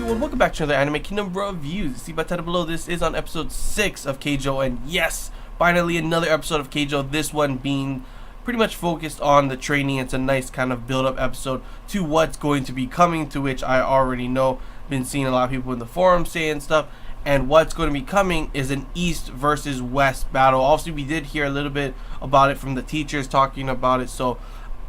Welcome back to another Anime Kingdom reviews. See by title below, this is on episode 6 of Keijo, and yes, finally another episode of Keijo, this one being pretty much focused on the training. It's a nice kind of build-up episode to what's going to be coming, to which I already know. Been seeing a lot of people in the forum saying stuff, and what's going to be coming is an East versus West battle. Also, we did hear a little bit about it from the teachers talking about it, so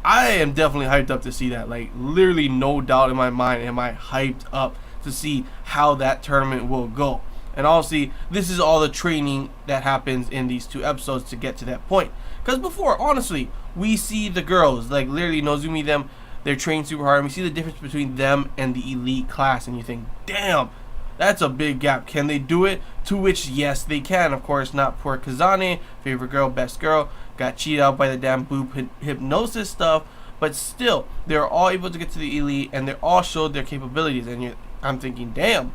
I am definitely hyped up to see that. Like, literally no doubt in my mind am I hyped up to see how that tournament will go. And obviously this is all the training that happens in these two episodes to get to that point, because before, honestly, we see the girls, like literally Nozomi, them, they're trained super hard, and we see the difference between them and the elite class, and you think, damn, that's a big gap. Can they do it? To which, yes, they can. Of course, not poor Kazane, favorite girl, best girl, got cheated out by the damn boob hypnosis stuff, but still, they're all able to get to the elite, and they all showed their capabilities. And I'm thinking, damn,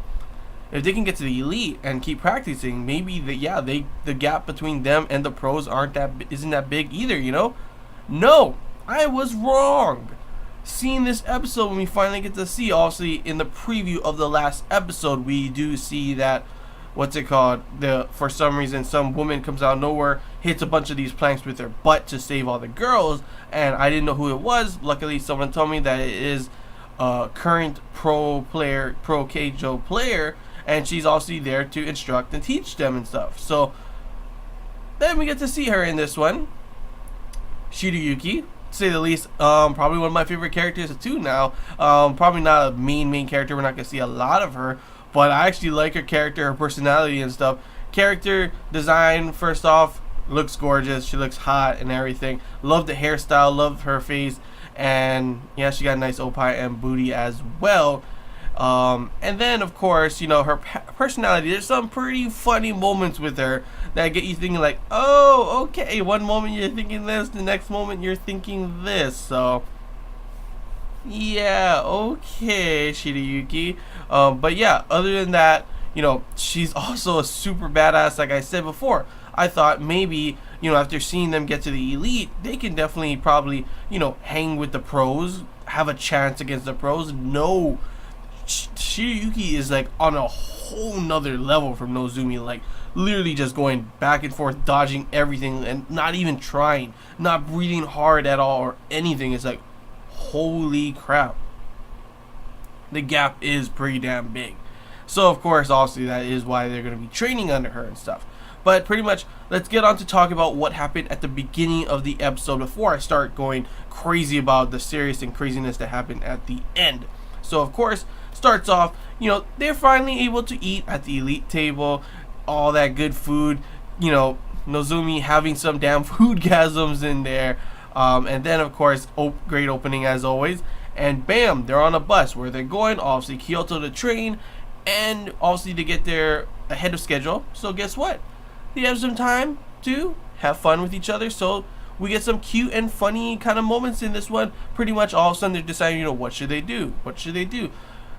if they can get to the elite and keep practicing, maybe the gap between them and the pros isn't that big either, you know? No, I was wrong. Seeing this episode, when we finally get to see, obviously in the preview of the last episode, we do see that, what's it called, for some reason some woman comes out of nowhere, hits a bunch of these planks with her butt to save all the girls, and I didn't know who it was. Luckily someone told me that it is current pro Keijo player, and she's obviously there to instruct and teach them and stuff. So then we get to see her in this one, Shirayuki, to say the least. Probably one of my favorite characters too now. Probably not a main character, we're not gonna see a lot of her, but I actually like her character, her personality and stuff. Character design, first off, looks gorgeous, she looks hot and everything. Love the hairstyle, love her face, and yeah, she got a nice opai and booty as well. And then of course, you know, her personality, there's some pretty funny moments with her that get you thinking like, oh, okay, one moment you're thinking this, the next moment you're thinking this. So yeah, okay, Shirayuki. But yeah, other than that, you know, she's also a super badass. Like I said before, I thought maybe, you know, after seeing them get to the elite, they can definitely probably, you know, hang with the pros, have a chance against the pros. No, Shirayuki is like on a whole nother level from Nozomi, like literally just going back and forth, dodging everything, and not even trying, not breathing hard at all or anything. It's like, holy crap, the gap is pretty damn big. So of course, obviously, that is why they're going to be training under her and stuff. But pretty much, let's get on to talk about what happened at the beginning of the episode before I start going crazy about the serious and craziness that happened at the end. So of course, starts off, you know, they're finally able to eat at the elite table, all that good food, you know, Nozomi having some damn foodgasms in there. And then of course, great opening as always, and bam, they're on a bus. Where they're going, obviously Kyoto to train, and obviously to get there ahead of schedule. So guess what, they have some time to have fun with each other, so we get some cute and funny kind of moments in this one. Pretty much all of a sudden they're deciding, you know, what should they do,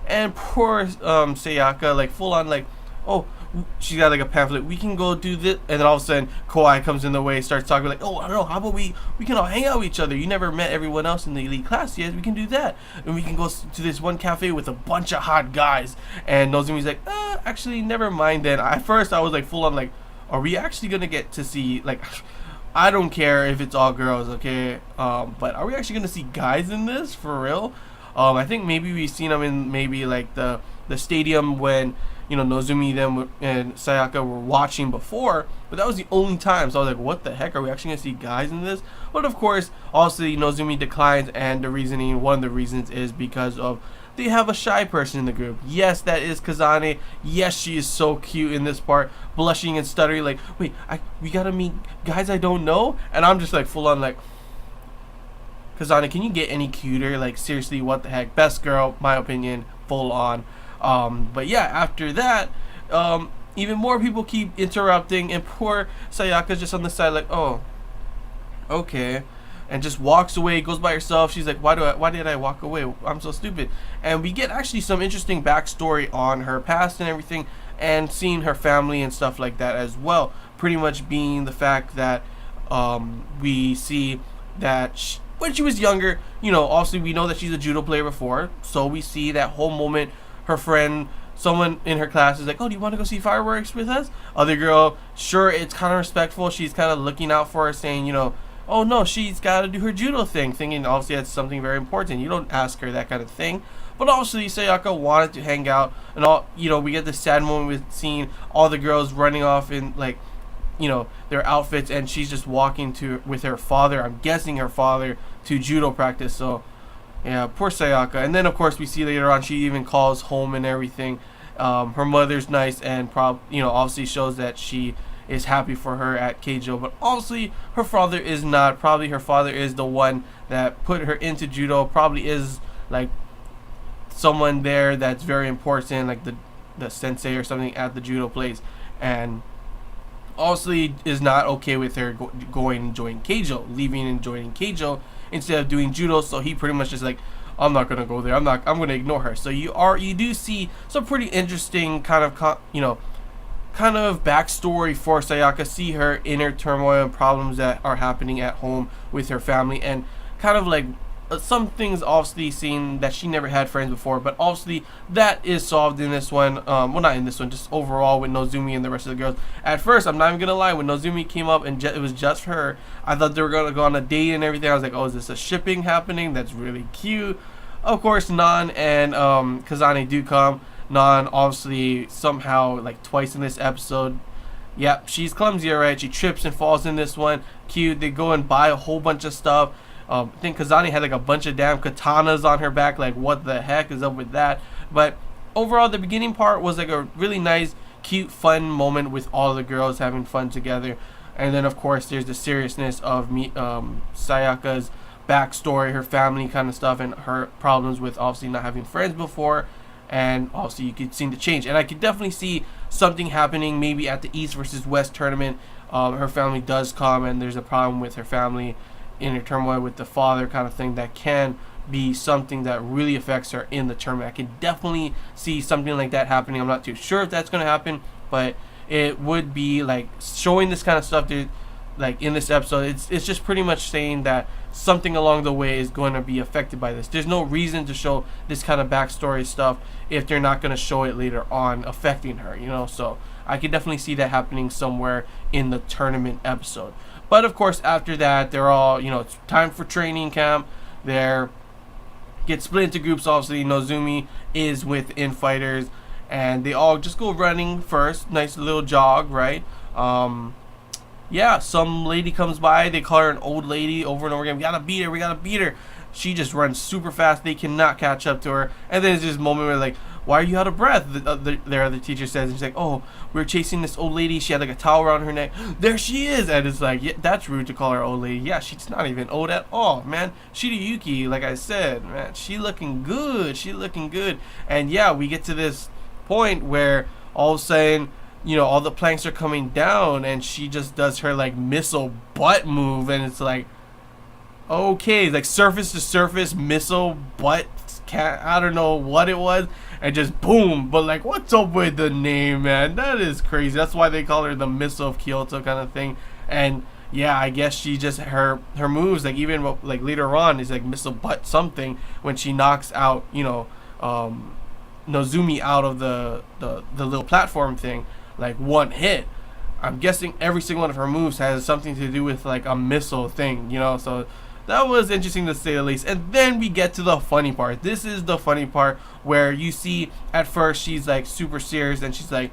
and poor Sayaka, like full on like, oh, she's got like a pamphlet, we can go do this, and then all of a sudden Kawhi comes in the way, starts talking like, oh, I don't know, how about we can all hang out with each other, you never met everyone else in the elite class yet, we can do that, and we can go to this one cafe with a bunch of hot guys. And Nozomi's like, actually never mind. Then at first I was like full on like, are we actually gonna get to see, like, I don't care if it's all girls, okay, but are we actually gonna see guys in this for real? I think maybe we've seen them in maybe like the stadium when, you know, Nozomi, them, and Sayaka were watching before, but that was the only time. So I was like, what the heck, are we actually gonna see guys in this? But of course, also Nozomi declines, and one of the reasons is because of they have a shy person in the group. Yes, that is Kazane. Yes, she is so cute in this part, blushing and stuttering like, wait, we gotta meet guys I don't know? And I'm just like full on like, Kazane, can you get any cuter? Like, seriously, what the heck? Best girl, my opinion, full on. But yeah, after that, even more people keep interrupting, and poor Sayaka's just on the side like, oh, okay, and just walks away, goes by herself. She's like, why did I walk away? I'm so stupid. And we get actually some interesting backstory on her past and everything, and seeing her family and stuff like that as well. Pretty much being the fact that we see that when she was younger, obviously we know that she's a judo player before, so we see that whole moment. Her friend, someone in her class is like, oh, do you want to go see fireworks with us? Other girl, sure, it's kind of respectful. She's kind of looking out for her, saying, oh no, she's got to do her judo thing, thinking obviously that's something very important. You don't ask her that kind of thing. But obviously Sayaka wanted to hang out, and all, we get this sad moment with seeing all the girls running off in their outfits, and she's just walking with her father. I'm guessing her father to judo practice. So yeah, poor Sayaka. And then of course we see later on she even calls home and everything. Her mother's nice and obviously shows that she is happy for her at Keijo, but obviously her father is not. Probably her father is the one that put her into judo. Probably is like someone there that's very important, like the sensei or something at the judo place, and obviously is not okay with her going and joining Keijo, leaving and joining Keijo instead of doing judo. So he pretty much just like, I'm not gonna go there. I'm gonna ignore her. So you do see some pretty interesting kind of backstory for Sayaka. See her inner turmoil and problems that are happening at home with her family, and kind of like some things obviously seen that she never had friends before, but obviously that is solved in this one. Well, not in this one, just overall with Nozumi and the rest of the girls. At first, I'm not even gonna lie, when Nozumi came up and it was just for her, I thought they were gonna go on a date and everything. I was like, oh, is this a shipping happening? That's really cute. Of course, Nan and Kazane do come. Nan obviously somehow like twice in this episode. Yep, she's clumsy, alright. She trips and falls in this one. Cute. They go and buy a whole bunch of stuff. I think Kazane had like a bunch of damn katanas on her back. Like, what the heck is up with that? But overall, the beginning part was like a really nice, cute, fun moment with all the girls having fun together. And then, of course, there's the seriousness of Sayaka's backstory, her family kind of stuff, and her problems with obviously not having friends before. And obviously, you could see the change. And I could definitely see something happening maybe at the East versus West tournament. Her family does come, and there's a problem with her family, inner turmoil with the father kind of thing, that can be something that really affects her in the tournament. I can definitely see something like that happening. I'm not too sure if that's going to happen, but it would be like showing this kind of stuff like in this episode. It's just pretty much saying that something along the way is going to be affected by this. There's no reason to show this kind of backstory stuff if they're not going to show it later on affecting her, so I could definitely see that happening somewhere in the tournament episode. But of course, after that, they're all, it's time for training camp. They get split into groups. Obviously, Nozumi is with infighters, and they all just go running first. Nice little jog, right? Yeah, some lady comes by. They call her an old lady over and over again. We gotta beat her. She just runs super fast. They cannot catch up to her. And then there's this moment where like, why are you out of breath? Their other teacher says, and she's like, oh, we were chasing this old lady. She had like a towel around her neck. There she is. And it's like, yeah, that's rude to call her old lady. Yeah, she's not even old at all, man. Shirayuki, like I said, man, she looking good. And yeah, we get to this point where all of a sudden, all the planks are coming down, and she just does her like missile butt move, and it's like, okay, like surface to surface missile butt. I don't know what it was, and just boom. But like, what's up with the name, man? That is crazy. That's why they call her the Missile of Kyoto kind of thing. And yeah, I guess she just her moves, like even like later on, is like missile butt something when she knocks out Nozumi out of the little platform thing, like one hit. I'm guessing every single one of her moves has something to do with like a missile thing, so that was interesting to say the least. And then we get to the funny part. This is the funny part where you see at first she's like super serious, and she's like,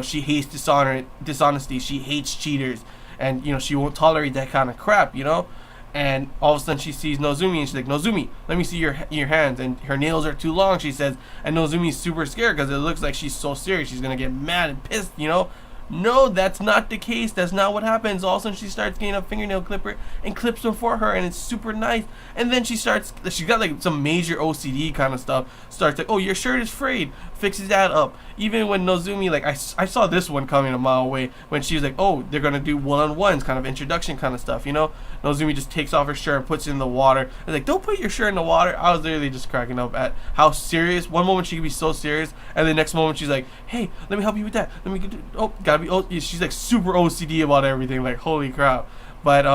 she hates dishonesty, she hates cheaters, and she won't tolerate that kind of crap, and all of a sudden she sees Nozumi, and she's like, Nozumi, let me see your hands, and her nails are too long, she says, and Nozumi's super scared because it looks like she's so serious, she's gonna get mad and pissed, No, that's not the case. That's not what happens. All of a sudden, she starts getting a fingernail clipper and clips them for her, and it's super nice. And then she's got like some major OCD kind of stuff. Starts like, oh, your shirt is frayed. Fixes that up. Even when Nozumi, like, I saw this one coming a mile away when she was like, oh, they're going to do one-on-ones, kind of introduction kind of stuff, Nozumi just takes off her shirt and puts it in the water. It's like, don't put your shirt in the water. I was literally just cracking up at how serious. One moment she could be so serious, and the next moment she's like, hey, let me help you with that. Let me get, oh, gotta be, oh, she's like super OCD about everything. Like, holy crap. But,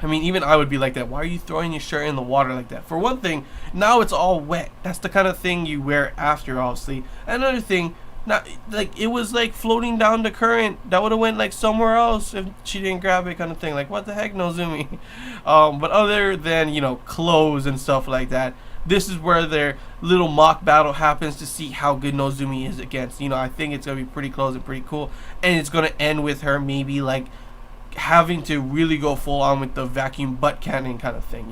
I mean, even I would be like that. Why are you throwing your shirt in the water like that? For one thing, now it's all wet. That's the kind of thing you wear after, obviously. Another thing, not like it was like floating down the current. That would have went like somewhere else if she didn't grab it, kind of thing. Like what the heck, Nozumi? But other than clothes and stuff like that, this is where their little mock battle happens to see how good Nozumi is against. I think it's gonna be pretty close and pretty cool, and it's gonna end with her maybe like having to really go full on with the vacuum butt cannon kind of thing,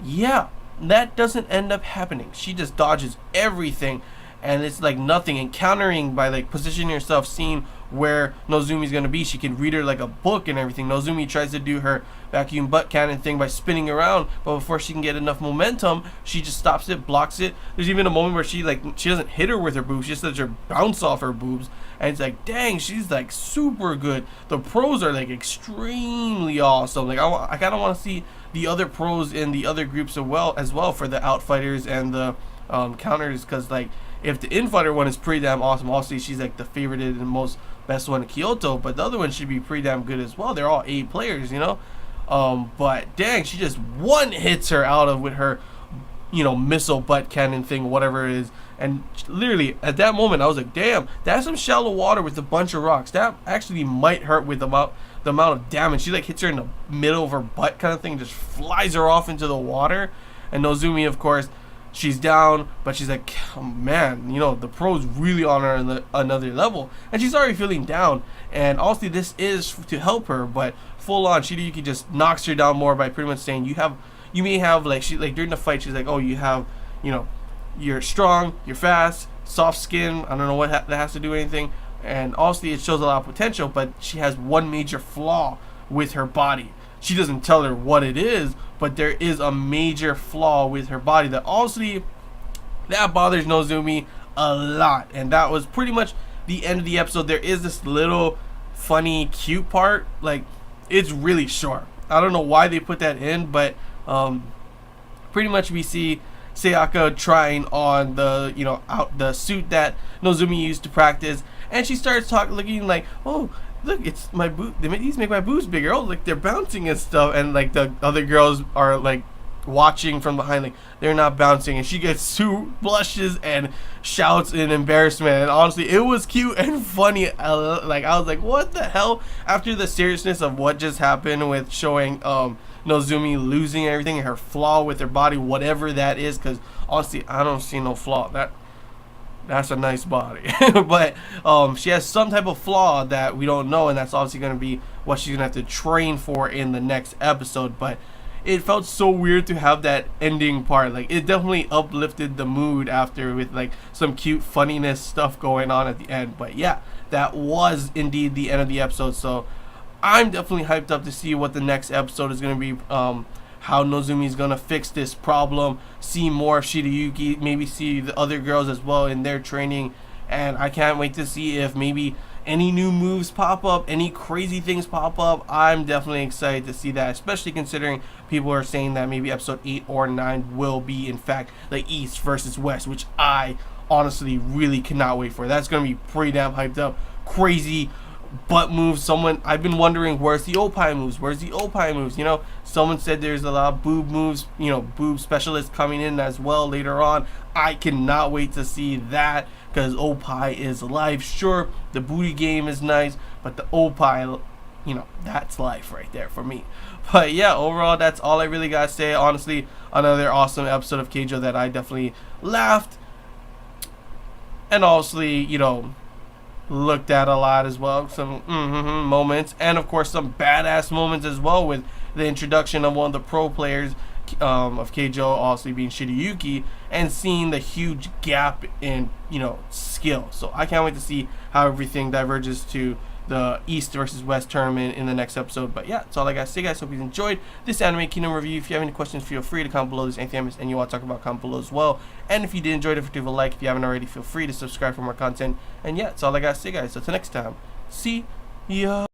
Yeah, that doesn't end up happening. She just dodges everything, and it's like nothing. And countering by like positioning herself, seeing where Nozumi's gonna be, she can read her like a book and everything. Nozumi tries to do her vacuum butt cannon thing by spinning around, but before she can get enough momentum, she just stops it, blocks it. There's even a moment where she doesn't hit her with her boobs, she just lets her bounce off her boobs, and it's like, dang, she's like super good. The pros are like extremely awesome. Like I kind of want to see the other pros in the other groups as well for the outfighters and the counters, because like if the infighter one is pretty damn awesome, obviously she's like the favorite and most best one in Kyoto, but the other one should be pretty damn good as well. They're all 8 players, but dang, she just one hits her out of with her missile butt cannon thing, whatever it is. And literally at that moment I was like, damn, that's some shallow water with a bunch of rocks. That actually might hurt with the amount of damage. She like hits her in the middle of her butt kind of thing, just flies her off into the water. And Nozumi, of course, she's down, but she's like, oh, man, the pro's really on her in another level, and she's already feeling down. And obviously this is to help her, but full on Shiryuki just knocks her down more by pretty much saying you may have like, she like during the fight she's like, oh, you have you're strong, you're fast, soft skin. I don't know what that has to do with anything. And obviously it shows a lot of potential, but she has one major flaw with her body. She doesn't tell her what it is, but there is a major flaw with her body that obviously that bothers Nozumi a lot. And that was pretty much the end of the episode. There is this little funny cute part, like it's really short. I don't know why they put that in, but pretty much we see Sayaka trying on the the suit that Nozumi used to practice, and she starts looking like, oh, look, it's my boot. These make my boobs bigger. Oh, like they're bouncing and stuff. And like the other girls are like watching from behind, like they're not bouncing. And she gets blushes and shouts in embarrassment. And honestly, it was cute and funny. I was like, what the hell? After the seriousness of what just happened with showing Nozumi losing everything, her flaw with her body, whatever that is, because honestly, I don't see no flaw. That's a nice body. But she has some type of flaw that we don't know, and that's obviously going to be what she's going to have to train for in the next episode. But it felt so weird to have that ending part. Like, it definitely uplifted the mood after, with like some cute funniness stuff going on at the end. But yeah, that was indeed the end of the episode. So I'm definitely hyped up to see what the next episode is going to be. How Nozumi's gonna fix this problem, see more of Shiryuki, maybe see the other girls as well in their training, and I can't wait to see if maybe any new moves pop up, any crazy things pop up. I'm definitely excited to see that, especially considering people are saying that maybe episode 8 or 9 will be in fact the East versus West, which I honestly really cannot wait for. That's gonna be pretty damn hyped up. Crazy butt moves. I've been wondering, where's the Opie moves? Someone said there's a lot of boob moves, boob specialists coming in as well later on. I cannot wait to see that, because Opie is life. Sure, the booty game is nice, but the Opie, that's life right there for me. But yeah, overall, that's all I really gotta say. Honestly, another awesome episode of Keijo that I definitely laughed and obviously, looked at a lot as well. Some moments, and of course some badass moments as well, with the introduction of one of the pro players of Keijo, obviously being Shiryuki, and seeing the huge gap in skill. So I can't wait to see how everything diverges to the East versus West tournament in the next episode. But yeah, that's all I gotta say, guys. Hope you enjoyed this Anime Kingdom review. If you have any questions, feel free to comment below. There's anything I missed and you want to talk about, comment below as well. And if you did enjoy it, leave a like. If you haven't already, feel free to subscribe for more content. And yeah, that's all I gotta say, guys. So till next time, see ya.